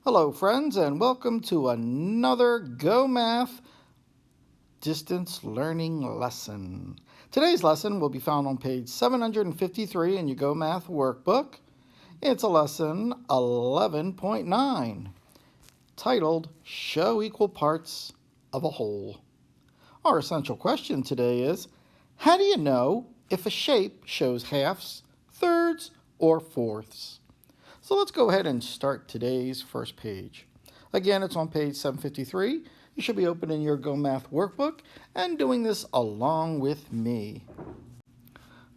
Hello, friends, and welcome to another Go Math distance learning lesson. Today's lesson will be found on page 753 in your Go Math workbook. It's a lesson 11.9 titled Show Equal Parts of a Whole. Our essential question today is, how do you know if a shape shows halves, thirds, or fourths? So let's go ahead and start today's first page. Again, it's on page 753. You should be opening your Go Math workbook and doing this along with me.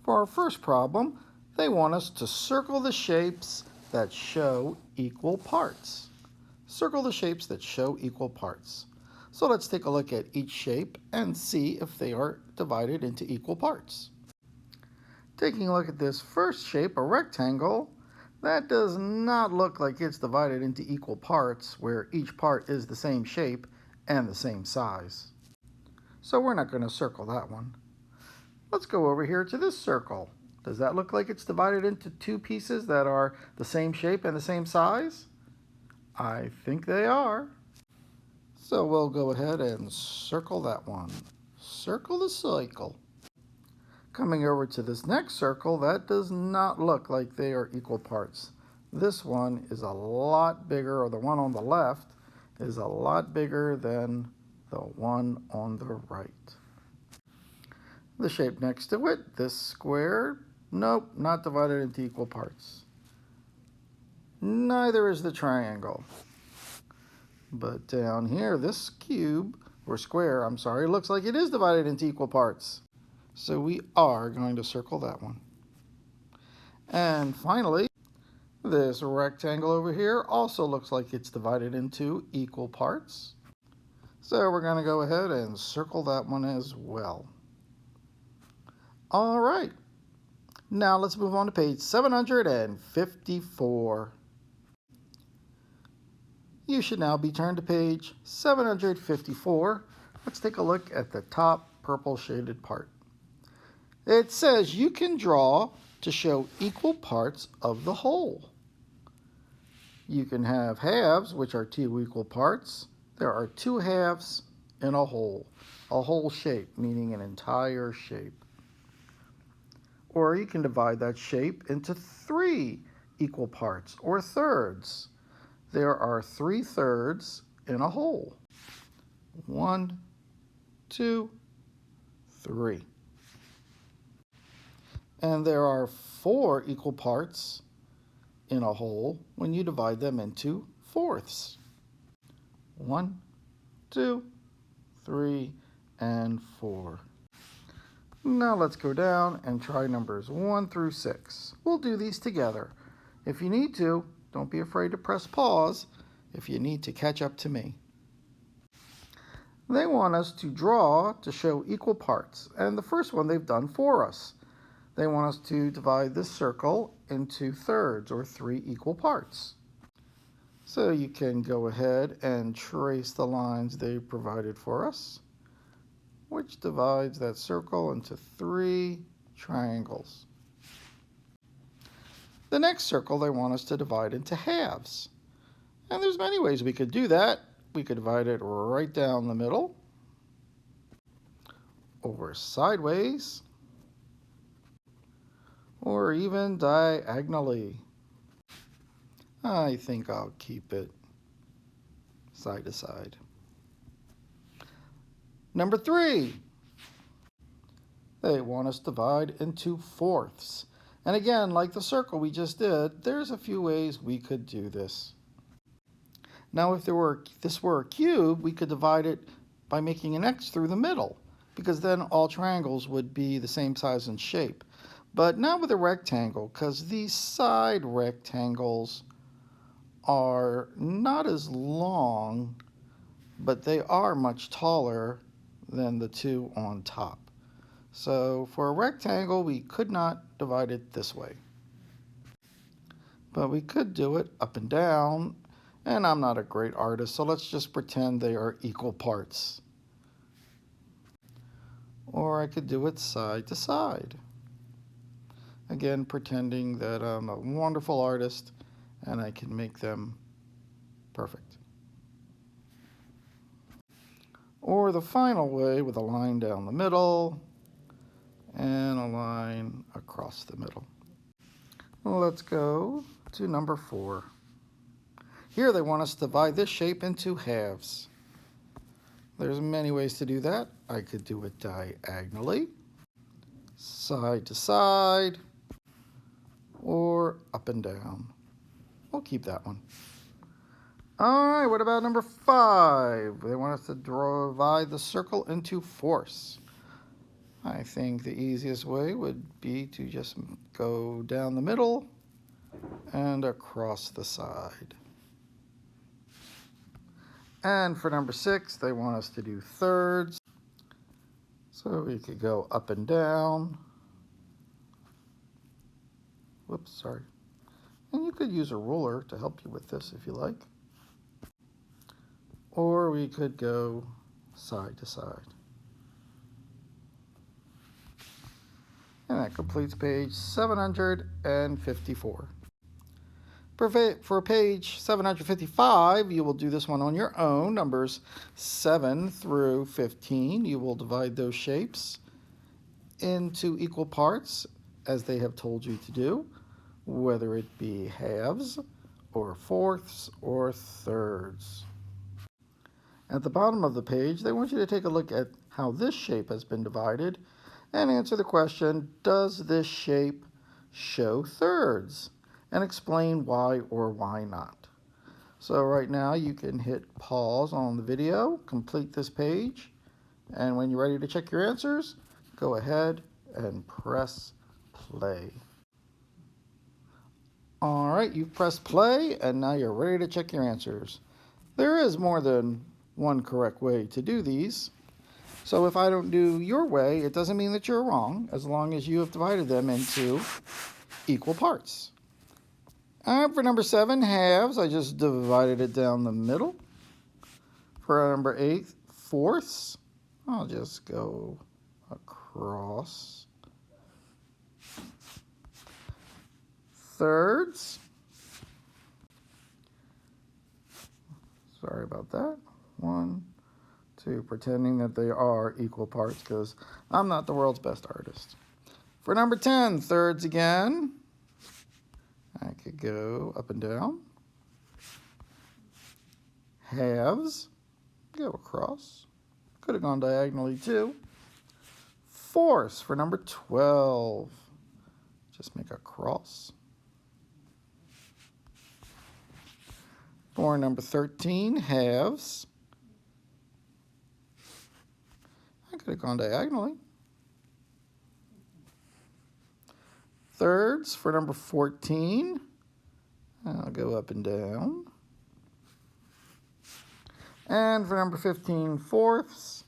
For our first problem, they want us to circle the shapes that show equal parts. Circle the shapes that show equal parts. So let's take a look at each shape and see if they are divided into equal parts. Taking a look at this first shape, a rectangle, that does not look like it's divided into equal parts where each part is the same shape and the same size. So we're not going to circle that one. Let's go over here to this circle. Does that look like it's divided into two pieces that are the same shape and the same size? I think they are. So we'll go ahead and circle that one. Circle the cycle. Coming over to this next circle, that does not look like they are equal parts. This one is a lot bigger, or the one on the left is a lot bigger than the one on the right. The shape next to it, this square, nope, not divided into equal parts. Neither is the triangle. But down here, this cube, or square, I'm sorry, looks like it is divided into equal parts. So we are going to circle that one. And finally, this rectangle over here also looks like it's divided into equal parts. So we're going to go ahead and circle that one as well. All right. Now let's move on to page 754. You should now be turned to page 754. Let's take a look at the top purple shaded part. It says you can draw to show equal parts of the whole. You can have halves, which are two equal parts. There are two halves in a whole shape, meaning an entire shape. Or you can divide that shape into three equal parts, or thirds. There are 3/3 in a whole. 1, 2, 3. And there are 4 equal parts in a whole when you divide them into fourths. 1, 2, 3, and 4. Now let's go down and try numbers 1 through 6. We'll do these together. If you need to, don't be afraid to press pause if you need to catch up to me. They want us to draw to show equal parts, and the first one they've done for us. They want us to divide this circle into thirds, or 3 equal parts. So you can go ahead and trace the lines they provided for us, which divides that circle into 3 triangles. The next circle they want us to divide into halves. And there's many ways we could do that. We could divide it right down the middle, over sideways, or even diagonally. I think I'll keep it side to side. Number 3, they want us to divide into fourths. And again, like the circle we just did, there's a few ways we could do this. Now, if this were a cube, we could divide it by making an X through the middle, because then all triangles would be the same size and shape. But not with a rectangle, because these side rectangles are not as long, but they are much taller than the two on top. So for a rectangle, we could not divide it this way. But we could do it up and down, and I'm not a great artist, so let's just pretend they are equal parts. Or I could do it side to side. Again, pretending that I'm a wonderful artist and I can make them Perfect. Or the final way with a line down the middle and a line across the middle. Let's go to number 4. Here they want us to divide this shape into halves. There's many ways to do that. I could do it diagonally, side to side, or up and down. We'll keep that one. All right, what about number 5? They want us to divide the circle into fourths. I think the easiest way would be to just go down the middle and across the side. And for number 6, they want us to do thirds. So we could go up and down. Whoops, sorry. And you could use a ruler to help you with this if you like. Or we could go side to side. And that completes page 754. For page 755, you will do this one on your own. Numbers 7 through 15, you will divide those shapes into equal parts as they have told you to do, whether it be halves or fourths or thirds. At the bottom of the page, they want you to take a look at how this shape has been divided and answer the question, does this shape show thirds? And explain why or why not. So right now you can hit pause on the video, complete this page, and when you're ready to check your answers, go ahead and press play. All right, you've pressed play and now you're ready to check your answers. There is more than one correct way to do these. So if I don't do your way, it doesn't mean that you're wrong, as long as you have divided them into equal parts. For number 7, halves, I just divided it down the middle. For number 8, fourths, I'll just go across. Thirds, sorry about that. 1, 2, pretending that they are equal parts because I'm not the world's best artist. For number 10, thirds again. I could go up and down. Halves, go across. Could have gone diagonally too. Fourths for number 12. Just make a cross. For number 13, halves. I could have gone diagonally. Thirds for number 14. I'll go up and down. And for number 15, fourths,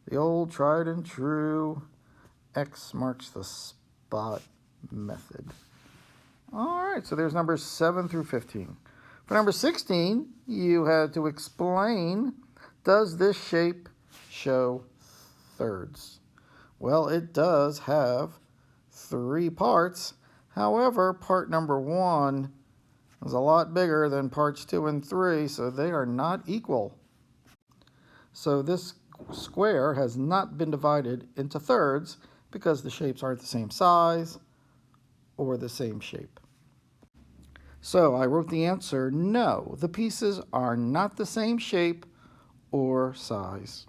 the old tried and true X marks the spot method. All right, so there's numbers 7 through 15. For number 16, you had to explain, does this shape show thirds? Well, it does have 3 parts. However, part number 1 is a lot bigger than parts 2 and 3, so they are not equal. So this square has not been divided into thirds because the shapes aren't the same size or the same shape. So I wrote the answer, no, the pieces are not the same shape or size.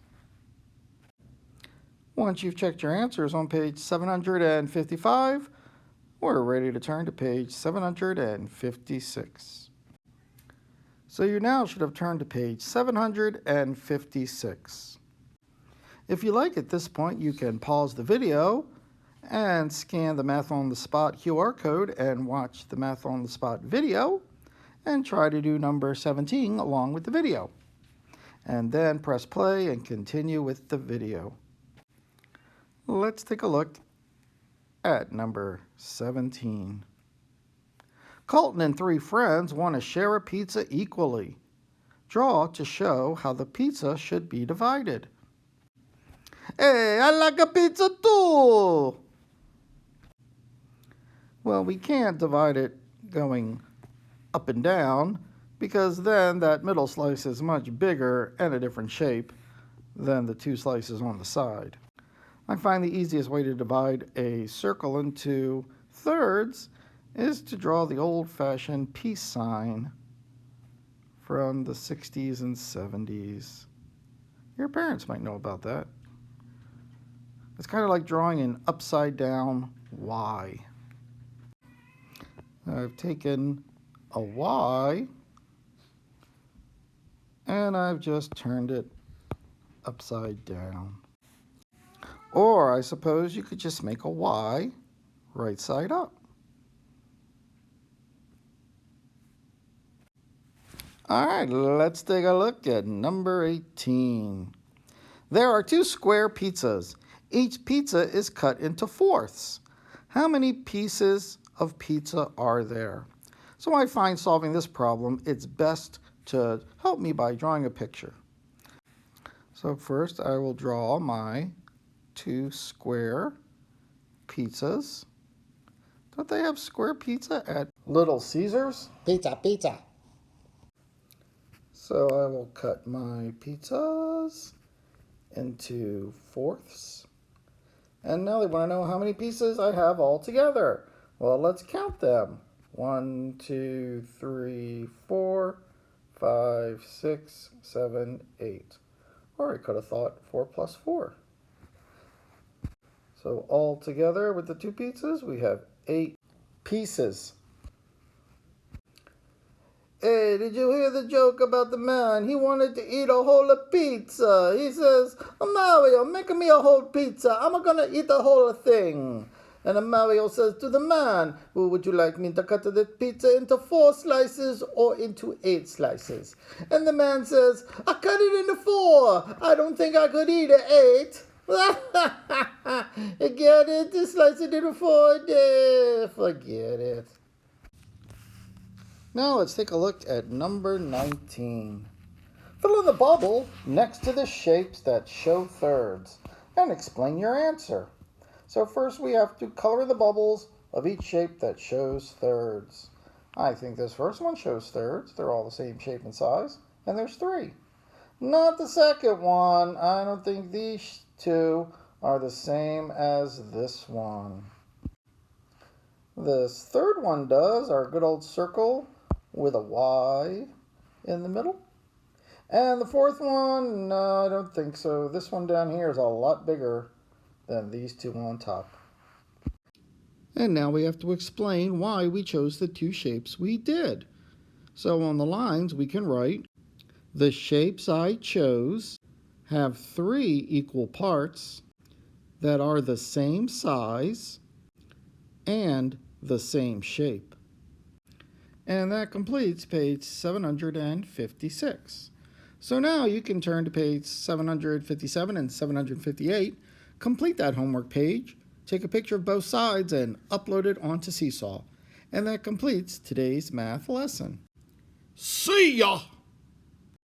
Once you've checked your answers on page 755, we're ready to turn to page 756. So you now should have turned to page 756. If you like at this point, you can pause the video and scan the Math on the Spot QR code and watch the Math on the Spot video and try to do number 17 along with the video. And then press play and continue with the video. Let's take a look at number 17. Colton and 3 friends want to share a pizza equally. Draw to show how the pizza should be divided. Hey, I like a pizza too! Well, we can't divide it going up and down because then that middle slice is much bigger and a different shape than the two slices on the side. I find the easiest way to divide a circle into thirds is to draw the old-fashioned peace sign from the 60s and 70s. Your parents might know about that. It's kind of like drawing an upside-down Y. I've taken a Y and I've just turned it upside down. Or I suppose you could just make a Y right side up. All right, let's take a look at number 18. There are two square pizzas. Each pizza is cut into fourths. How many pieces of pizza are there? So I find solving this problem, it's best to help me by drawing a picture. So first I will draw my two square pizzas. Don't they have square pizza at Little Caesars? Pizza, pizza. So I will cut my pizzas into fourths. And now they want to know how many pieces I have all together. Well, let's count them. 1, 2, 3, 4, 5, 6, 7, 8. Or I could have thought 4 plus 4. So all together with the two pizzas, we have 8 pieces. Hey, did you hear the joke about the man? He wanted to eat a whole pizza. He says, Mario, make me a whole pizza. I'm gonna eat the whole thing. And Mario says to the man, well, would you like me to cut the pizza into 4 slices or into 8 slices? And the man says, I cut it into 4. I don't think I could eat 8. Get it? To slice it into 4? Forget it. Now let's take a look at number 19. Fill in the bubble next to the shapes that show thirds and explain your answer. So first we have to color the bubbles of each shape that shows thirds. I think this first one shows thirds. They're all the same shape and size, and there's 3. Not the second one. I don't think these two are the same as this one. This third one does, our good old circle with a Y in the middle. And the fourth one, no, I don't think so. This one down here is a lot bigger than these two on top. And now we have to explain why we chose the two shapes we did. So on the lines we can write, the shapes I chose have 3 equal parts that are the same size and the same shape. And that completes page 756. So now you can turn to page 757 and 758, complete that homework page, take a picture of both sides, and upload it onto Seesaw. And that completes today's math lesson. See ya!